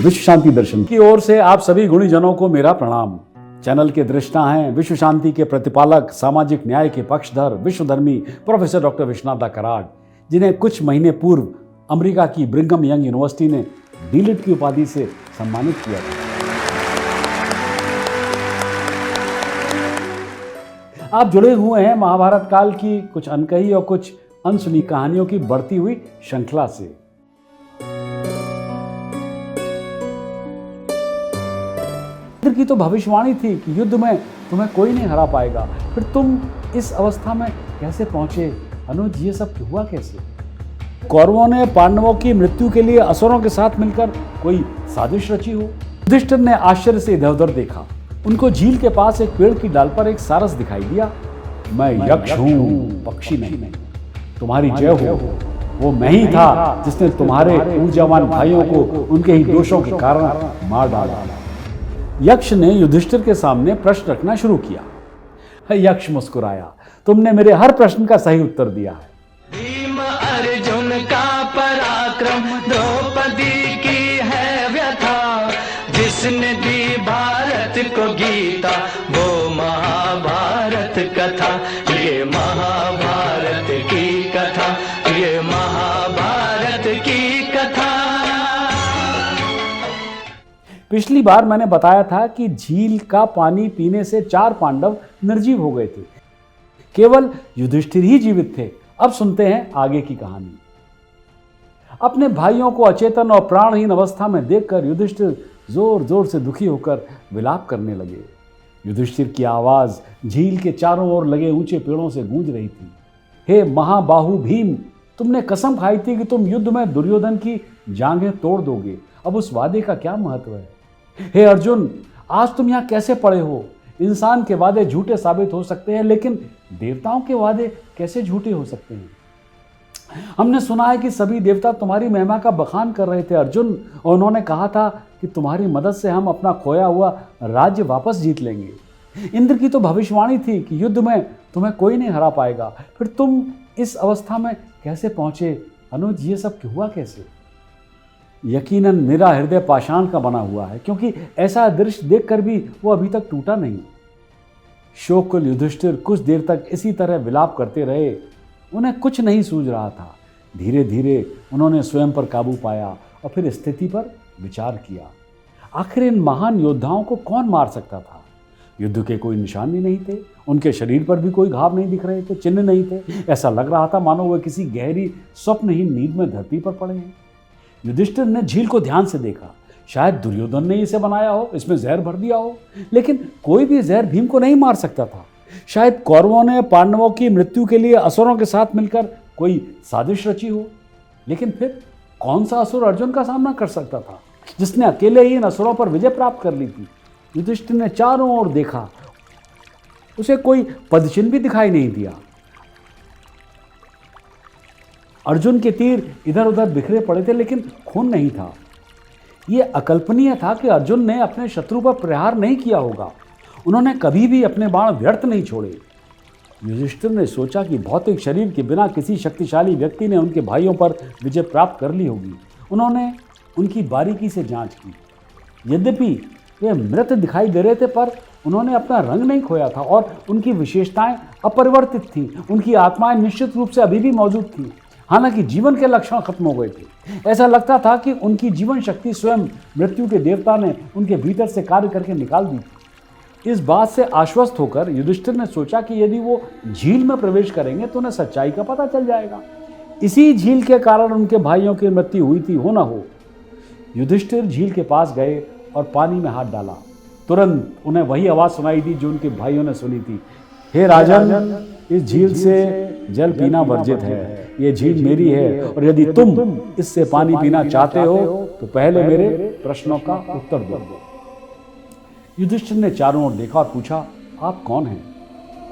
विश्व शांति दर्शन की ओर से आप सभी गुणीजनों को मेरा प्रणाम। चैनल के दृष्टा हैं विश्व शांति के प्रतिपालक, सामाजिक न्याय के पक्षधर, विश्वधर्मी प्रोफेसर डॉक्टर विश्वनाथ कराड़, जिन्हें कुछ महीने पूर्व अमेरिका की ब्रिघम यंग यूनिवर्सिटी ने डीलिट की उपाधि से सम्मानित किया था। आप जुड़े हुए हैं महाभारत काल की कुछ अनकही और कुछ अनसुनी कहानियों की बढ़ती हुई श्रृंखला से। इंद्र की तो भविष्यवाणी थी कि युद्ध में तुम्हें कोई नहीं हरा पाएगा, फिर तुम इस अवस्था में कैसे पहुंचे? अनुज, ये सब हुआ कैसे? कौरवों ने पांडवों की मृत्यु के लिए असुरों के साथ मिलकर कोई साजिश रची हो। युधिष्ठिर ने आश्चर्य से इधर उधर देखा। उनको झील के पास एक पेड़ की डाल पर एक सारस दिखाई दिया। मैं यक्ष हूं, पक्षी नहीं। तुम्हारी जय हो। वो मैं ही था जिसने तुम्हारे ऊर्जावान भाइयों को उनके ही दोषों के कारण मार डाला। यक्ष ने युधिष्ठिर के सामने प्रश्न रखना शुरू किया। यक्ष मुस्कुराया। तुमने मेरे हर प्रश्न का सही उत्तर दिया है। भीम अर्जुन का पराक्रम, द्रौपदी की है व्यथा, जिसने दी भारत को गीता, वो महाभारत कथा। ये महाभारत की कथा, ये महाभारत की कथा। पिछली बार मैंने बताया था कि झील का पानी पीने से 4 पांडव निर्जीव हो गए थे। केवल युधिष्ठिर ही जीवित थे। अब सुनते हैं आगे की कहानी। अपने भाइयों को अचेतन और प्राणहीन अवस्था में देखकर युधिष्ठिर जोर जोर से दुखी होकर विलाप करने लगे। युधिष्ठिर की आवाज झील के चारों ओर लगे ऊंचे पेड़ों से गूंज रही थी। हे महाबाहु भीम, तुमने कसम खाई थी कि तुम युद्ध में दुर्योधन की जांघें तोड़ दोगे। अब उस वादे का क्या महत्व है? हे अर्जुन, आज तुम यहां कैसे पड़े हो? इंसान के वादे झूठे साबित हो सकते हैं, लेकिन देवताओं के वादे कैसे झूठे हो सकते हैं? हमने सुना है कि सभी देवता तुम्हारी महिमा का बखान कर रहे थे अर्जुन, और उन्होंने कहा था कि तुम्हारी मदद से हम अपना खोया हुआ राज्य वापस जीत लेंगे। इंद्र की तो भविष्यवाणी थी कि युद्ध में तुम्हें कोई नहीं हरा पाएगा, फिर तुम इस अवस्था में कैसे पहुंचे? अनुज, ये सब हुआ कैसे? यकीनन मेरा हृदय पाषाण का बना हुआ है, क्योंकि ऐसा दृश्य देखकर भी वो अभी तक टूटा नहीं। शोककुल युधिष्ठिर कुछ देर तक इसी तरह विलाप करते रहे। उन्हें कुछ नहीं सूझ रहा था। धीरे धीरे उन्होंने स्वयं पर काबू पाया और फिर स्थिति पर विचार किया। आखिर इन महान योद्धाओं को कौन मार सकता था? युद्ध के कोई निशान भी नहीं थे। उनके शरीर पर भी कोई घाव नहीं दिख रहे थे, चिन्ह नहीं थे। ऐसा लग रहा था मानो वे किसी गहरी स्वप्नहीन नींद में धरती पर पड़े हैं। युधिष्ठिर ने झील को ध्यान से देखा। शायद दुर्योधन ने इसे बनाया हो, इसमें जहर भर दिया हो, लेकिन कोई भी जहर भीम को नहीं मार सकता था। शायद कौरवों ने पांडवों की मृत्यु के लिए असुरों के साथ मिलकर कोई साजिश रची हो, लेकिन फिर कौन सा असुर अर्जुन का सामना कर सकता था, जिसने अकेले ही इन असुरों पर विजय प्राप्त कर ली थी? युधिष्ठिर ने चारों ओर देखा। उसे कोई पदचिन्ह भी दिखाई नहीं दिया। अर्जुन के तीर इधर उधर बिखरे पड़े थे, लेकिन खून नहीं था। यह अकल्पनीय था कि अर्जुन ने अपने शत्रु पर प्रहार नहीं किया होगा। उन्होंने कभी भी अपने बाण व्यर्थ नहीं छोड़े। युधिष्ठिर ने सोचा कि भौतिक शरीर के बिना किसी शक्तिशाली व्यक्ति ने उनके भाइयों पर विजय प्राप्त कर ली होगी। उन्होंने उनकी बारीकी से जांच की। यद्यपि वे मृत दिखाई दे रहे थे, पर उन्होंने अपना रंग नहीं खोया था और उनकी विशेषताएं अपरिवर्तित थीं। उनकी आत्माएं निश्चित रूप से अभी भी मौजूद थीं। हालांकि जीवन के लक्षण खत्म हो गए थे। ऐसा लगता था कि उनकी जीवन शक्ति स्वयं मृत्यु के देवता ने उनके भीतर से कार्य करके निकाल दी थी। इस बात से आश्वस्त होकर युधिष्ठिर ने सोचा कि यदि वो झील में प्रवेश करेंगे तो उन्हें सच्चाई का पता चल जाएगा। इसी झील के कारण उनके भाइयों की मृत्यु हुई थी, हो ना हो। युधिष्ठिर झील के पास गए और पानी में हाथ डाला। तुरंत उन्हें वही आवाज सुनाई दी जो उनके भाइयों ने सुनी थी। हे राजन, इस झील से जल पीना वर्जित है। ये झील मेरी है, और यदि तुम इससे पानी पीना चाहते हो तो पहले मेरे प्रश्नों का उत्तर दो। युधिष्ठिर ने चारों ओर देखा और पूछा, आप कौन हैं?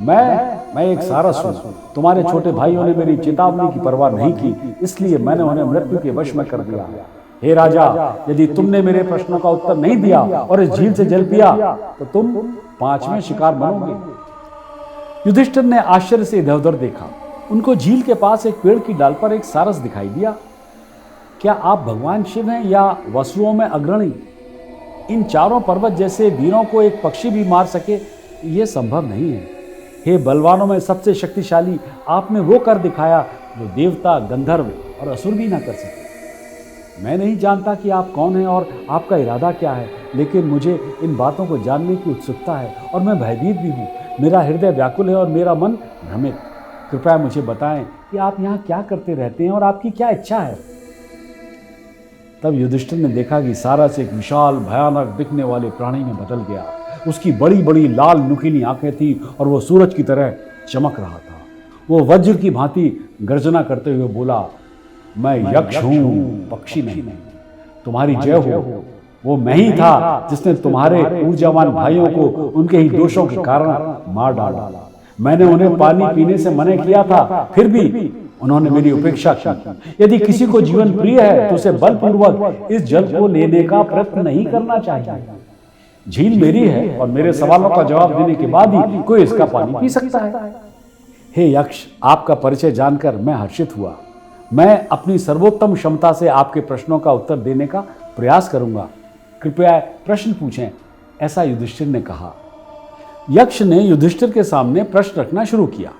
मैं एक सारस हूं। तुम्हारे छोटे भाइयों ने मेरी चेतावनी की परवाह नहीं की, इसलिए मैंने उन्हें मृत्यु के वश में कर दिया। हे राजा, यदि तुमने मेरे प्रश्नों का उत्तर नहीं दिया और इस झील से जल पिया तो तुम 5वें शिकार बनोगे। युधिष्ठिर ने आश्चर्य से इधर उधर देखा। उनको झील के पास एक पेड़ की डाल पर एक सारस दिखाई दिया। क्या आप भगवान शिव हैं या वसुओं में अग्रणी? इन चारों पर्वत जैसे वीरों को एक पक्षी भी मार सके, ये संभव नहीं है। हे बलवानों में सबसे शक्तिशाली, आपने वो कर दिखाया जो देवता, गंधर्व और असुर भी ना कर सके। मैं नहीं जानता कि आप कौन हैं और आपका इरादा क्या है, लेकिन मुझे इन बातों को जानने की उत्सुकता है और मैं भयभीत भी हूँ। मेरा हृदय व्याकुल है और मेरा मन भ्रमित। कृपया मुझे बताएं कि आप यहाँ क्या करते रहते हैं और आपकी क्या इच्छा है। तब युधिष्ठिर ने देखा कि सारस एक विशाल भयानक दिखने वाले प्राणी में बदल गया। उसकी बड़ी बड़ी लाल नुकीली आंखें थी और वो सूरज की तरह चमक रहा था। वो वज्र की भांति गर्जना करते हुए बोला, मैं यक्ष हूँ, पक्षी नहीं। तुम्हारी जय हो। वो मैं ही था जिसने तुम्हारे ऊर्जावान भाइयों को उनके ही दोषों के कारण मार डाला। मैंने उन्हें पानी पीने से मना किया था, फिर भी उन्होंने मेरी उपेक्षा की। यदि किसी को जीवन प्रिय है तो उसे बलपूर्वक इस जल को लेने का प्रयत्न नहीं करना चाहिए। झील मेरी है और मेरे सवालों का जवाब देने के बाद ही कोई इसका पानी पी सकता है। हे यक्ष, आपका परिचय जानकर मैं हर्षित हुआ। मैं अपनी सर्वोत्तम क्षमता से आपके प्रश्नों का उत्तर देने का प्रयास करूंगा। कृपया प्रश्न पूछें, ऐसा युधिष्ठिर ने कहा। यक्ष ने युधिष्ठिर के सामने प्रश्न रखना शुरू किया।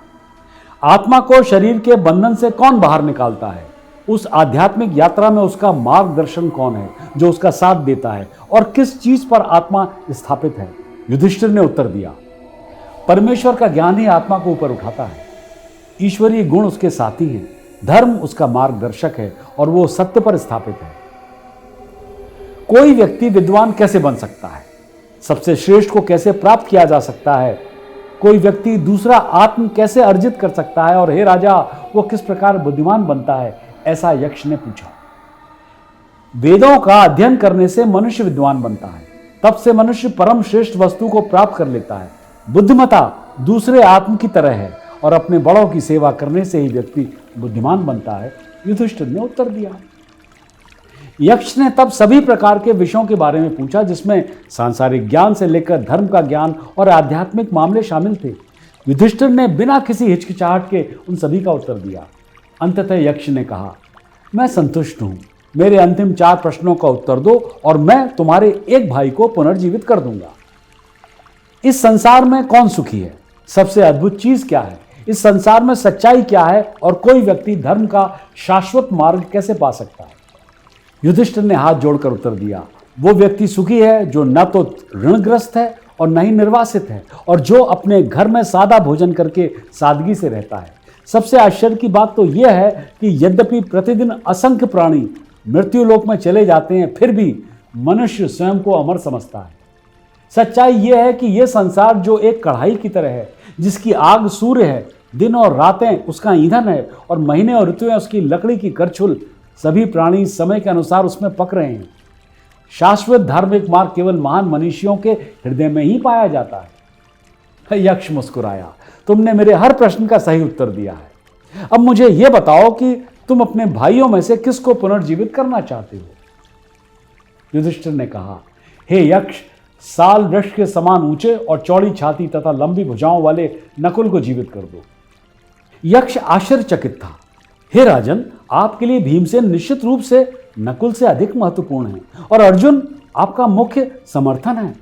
आत्मा को शरीर के बंधन से कौन बाहर निकालता है? उस आध्यात्मिक यात्रा में उसका मार्गदर्शन कौन है जो उसका साथ देता है, और किस चीज पर आत्मा स्थापित है? युधिष्ठिर ने उत्तर दिया, परमेश्वर का ज्ञान ही आत्मा को ऊपर उठाता है। ईश्वरीय गुण उसके साथी हैं, धर्म उसका मार्गदर्शक है और वो सत्य पर स्थापित है। कोई व्यक्ति विद्वान कैसे बन सकता है? सबसे श्रेष्ठ को कैसे प्राप्त किया जा सकता है? कोई व्यक्ति दूसरा आत्म कैसे अर्जित कर सकता है? और हे राजा, वो किस प्रकार बुद्धिमान बनता है? ऐसा यक्ष ने पूछा। वेदों का अध्ययन करने से मनुष्य विद्वान बनता है, तब से मनुष्य परम श्रेष्ठ वस्तु को प्राप्त कर लेता है। बुद्धिमता दूसरे आत्म की तरह है और अपने बड़ों की सेवा करने से ही व्यक्ति बुद्धिमान बनता है, युधिष्ठिर ने उत्तर दिया। यक्ष ने तब सभी प्रकार के विषयों के बारे में पूछा, जिसमें सांसारिक ज्ञान से लेकर धर्म का ज्ञान और आध्यात्मिक मामले शामिल थे। युधिष्ठिर ने बिना किसी हिचकिचाहट के उन सभी का उत्तर दिया। अंततः यक्ष ने कहा, मैं संतुष्ट हूं। मेरे अंतिम 4 प्रश्नों का उत्तर दो और मैं तुम्हारे एक भाई को पुनर्जीवित कर दूंगा। इस संसार में कौन सुखी है? सबसे अद्भुत चीज क्या है? इस संसार में सच्चाई क्या है? और कोई व्यक्ति धर्म का शाश्वत मार्ग कैसे पा सकता है? युधिष्ठिर ने हाथ जोड़कर उत्तर दिया, वो व्यक्ति सुखी है जो न तो ऋणग्रस्त है और न ही निर्वासित है, और जो अपने घर में सादा भोजन करके सादगी से रहता है। सबसे आश्चर्य की बात तो यह है कि यद्यपि प्रतिदिन असंख्य प्राणी मृत्यु लोक में चले जाते हैं, फिर भी मनुष्य स्वयं को अमर समझता है। सच्चाई यह है कि यह संसार जो एक कढ़ाई की तरह है, जिसकी आग सूर्य है, दिन और रातें उसका ईंधन है और महीने और ऋतुएं उसकी लकड़ी की करछुल, सभी प्राणी समय के अनुसार उसमें पक रहे हैं। शाश्वत धार्मिक मार्ग केवल महान मनुष्यों के हृदय में ही पाया जाता है। यक्ष मुस्कुराया, तुमने मेरे हर प्रश्न का सही उत्तर दिया है। अब मुझे यह बताओ कि तुम अपने भाइयों में से किसको पुनर्जीवित करना चाहते हो? युधिष्ठिर ने कहा, हे यक्ष, साल वृक्ष के समान ऊंचे और चौड़ी छाती तथा लंबी भुजाओं वाले नकुल को जीवित कर दो। यक्ष आश्चर्यचकित था। हे राजन, आपके लिए भीमसेन निश्चित रूप से नकुल से अधिक महत्वपूर्ण है और अर्जुन आपका मुख्य समर्थन है।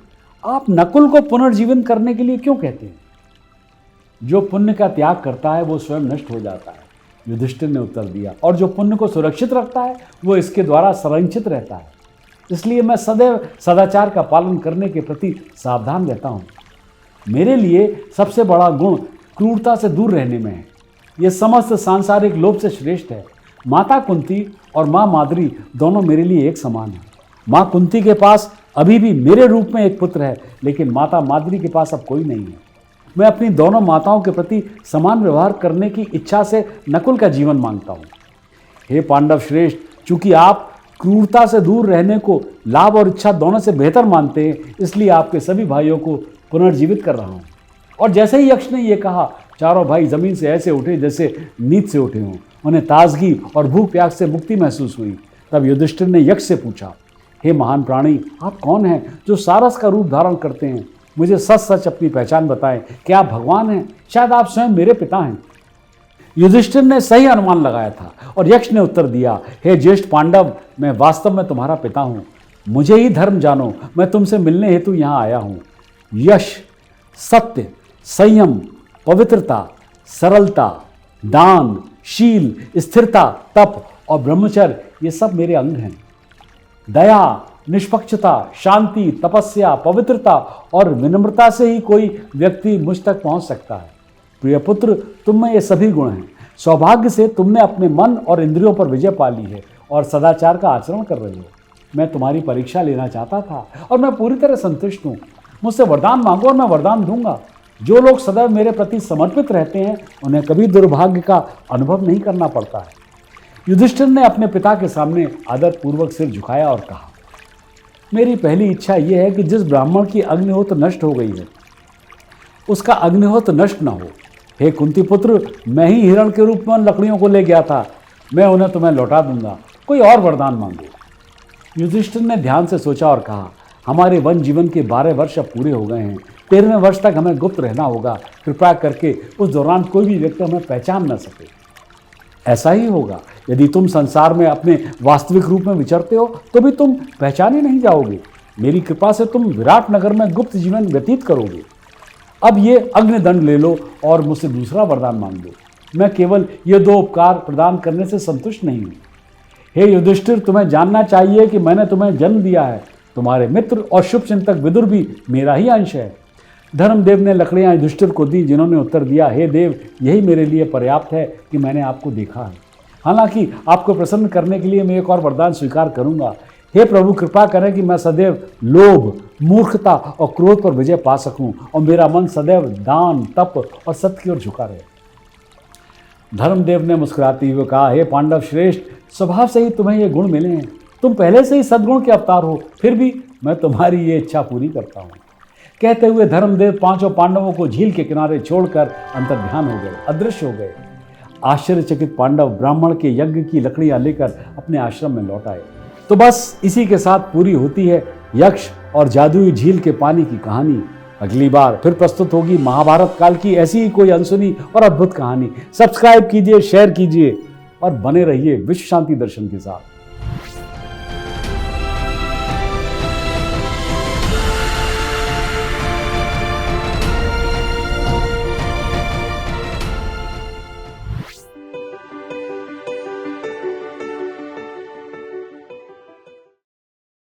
आप नकुल को पुनर्जीवन करने के लिए क्यों कहते हैं? जो पुण्य का त्याग करता है वो स्वयं नष्ट हो जाता है, युधिष्ठिर ने उत्तर दिया, और जो पुण्य को सुरक्षित रखता है वो इसके द्वारा संरक्षित रहता है। इसलिए मैं सदैव सदाचार का पालन करने के प्रति सावधान रहता हूँ। मेरे लिए सबसे बड़ा गुण क्रूरता से दूर रहने में है। यह समस्त सांसारिक लोभ से श्रेष्ठ है। माता कुंती और माँ माद्री दोनों मेरे लिए एक समान है। माँ कुंती के पास अभी भी मेरे रूप में एक पुत्र है, लेकिन माता माद्री के पास अब कोई नहीं है। मैं अपनी दोनों माताओं के प्रति समान व्यवहार करने की इच्छा से नकुल का जीवन मांगता हूँ। हे पांडव श्रेष्ठ, चूंकि आप क्रूरता से दूर रहने को लाभ और इच्छा दोनों से बेहतर मानते हैं, इसलिए आपके सभी भाइयों को पुनर्जीवित कर रहा हूँ। और जैसे ही यक्ष ने यह कहा, चारों भाई जमीन से ऐसे उठे जैसे नींद से उठे हों। उन्हें ताजगी और भूख प्यास से मुक्ति महसूस हुई। तब युधिष्ठिर ने यक्ष से पूछा, हे महान प्राणी, आप कौन हैं जो सारस का रूप धारण करते हैं? मुझे सच सच अपनी पहचान बताएं। क्या आप भगवान हैं? शायद आप स्वयं मेरे पिता हैं। युधिष्ठिर ने सही अनुमान लगाया था और यक्ष ने उत्तर दिया, हे ज्येष्ठ पांडव, मैं वास्तव में तुम्हारा पिता हूं। मुझे ही धर्म जानो, मैं तुमसे मिलने हेतु यहां आया हूं। यश, सत्य, संयम, पवित्रता, सरलता, दान, शील, स्थिरता, तप और ब्रह्मचर्य, ये सब मेरे अंग हैं। दया, निष्पक्षता, शांति, तपस्या, पवित्रता और विनम्रता से ही कोई व्यक्ति मुझ तक पहुंच सकता है। प्रिय पुत्र, तुम में ये सभी गुण हैं। सौभाग्य से तुमने अपने मन और इंद्रियों पर विजय पा ली है और सदाचार का आचरण कर रहे हो। मैं तुम्हारी परीक्षा लेना चाहता था और मैं पूरी तरह संतुष्ट हूँ। मुझसे वरदान मांगो और मैं वरदान दूंगा। जो लोग सदैव मेरे प्रति समर्पित रहते हैं उन्हें कभी दुर्भाग्य का अनुभव नहीं करना पड़ता है। युधिष्ठिर ने अपने पिता के सामने आदरपूर्वक सिर झुकाया और कहा, मेरी पहली इच्छा यह है कि जिस ब्राह्मण की अग्निहोत्र नष्ट हो गई है उसका अग्निहोत्र नष्ट न हो। हे कुंती पुत्र, मैं ही हिरण के रूप में उन लकड़ियों को ले गया था, मैं उन्हें तुम्हें लौटा दूंगा। कोई और वरदान मांगो। युधिष्ठिर ने ध्यान से सोचा और कहा, हमारे वन जीवन के 12 वर्ष अब पूरे हो गए हैं। 13वें वर्ष तक हमें गुप्त रहना होगा। कृपया करके उस दौरान कोई भी व्यक्ति हमें पहचान न सके। ऐसा ही होगा। यदि तुम संसार में अपने वास्तविक रूप में विचरते हो तो भी तुम पहचाने नहीं जाओगे। मेरी कृपा से तुम विराट नगर में गुप्त जीवन व्यतीत करोगे। अब ये अग्निदंड ले लो और मुझसे दूसरा वरदान मांग लो। मैं केवल ये 2 उपकार प्रदान करने से संतुष्ट नहीं हूँ। हे युधिष्ठिर, तुम्हें जानना चाहिए कि मैंने तुम्हें जन्म दिया है। तुम्हारे मित्र और शुभ चिंतक विदुर भी मेरा ही अंश है। धर्मदेव ने लकड़ियां युधिष्ठिर को दी, जिन्होंने उत्तर दिया, हे देव, यही मेरे लिए पर्याप्त है कि मैंने आपको देखा है। हालांकि आपको प्रसन्न करने के लिए मैं एक और वरदान स्वीकार करूंगा। हे प्रभु, कृपा करें कि मैं सदैव लोभ, मूर्खता और क्रोध पर विजय पा सकूं और मेरा मन सदैव दान, तप और सत्य की ओर झुका रहे। धर्मदेव ने मुस्कुराते हुए कहा, हे पांडव श्रेष्ठ, स्वभाव से ही तुम्हें ये गुण मिले हैं। तुम पहले से ही सद्गुण के अवतार हो, फिर भी मैं तुम्हारी ये इच्छा पूरी करता हूँ। कहते हुए धर्मदेव 5 पांडवों को झील के किनारे छोड़कर अंतर्ध्यान हो गए, अदृश्य हो गए। आश्चर्यचकित पांडव ब्राह्मण के यज्ञ की लकड़ियां लेकर अपने आश्रम में लौट आए। तो बस इसी के साथ पूरी होती है यक्ष और जादुई झील के पानी की कहानी। अगली बार फिर प्रस्तुत होगी महाभारत काल की ऐसी ही कोई अनसुनी और अद्भुत कहानी। सब्सक्राइब कीजिए, शेयर कीजिए और बने रहिए विश्व शांति दर्शन के साथ।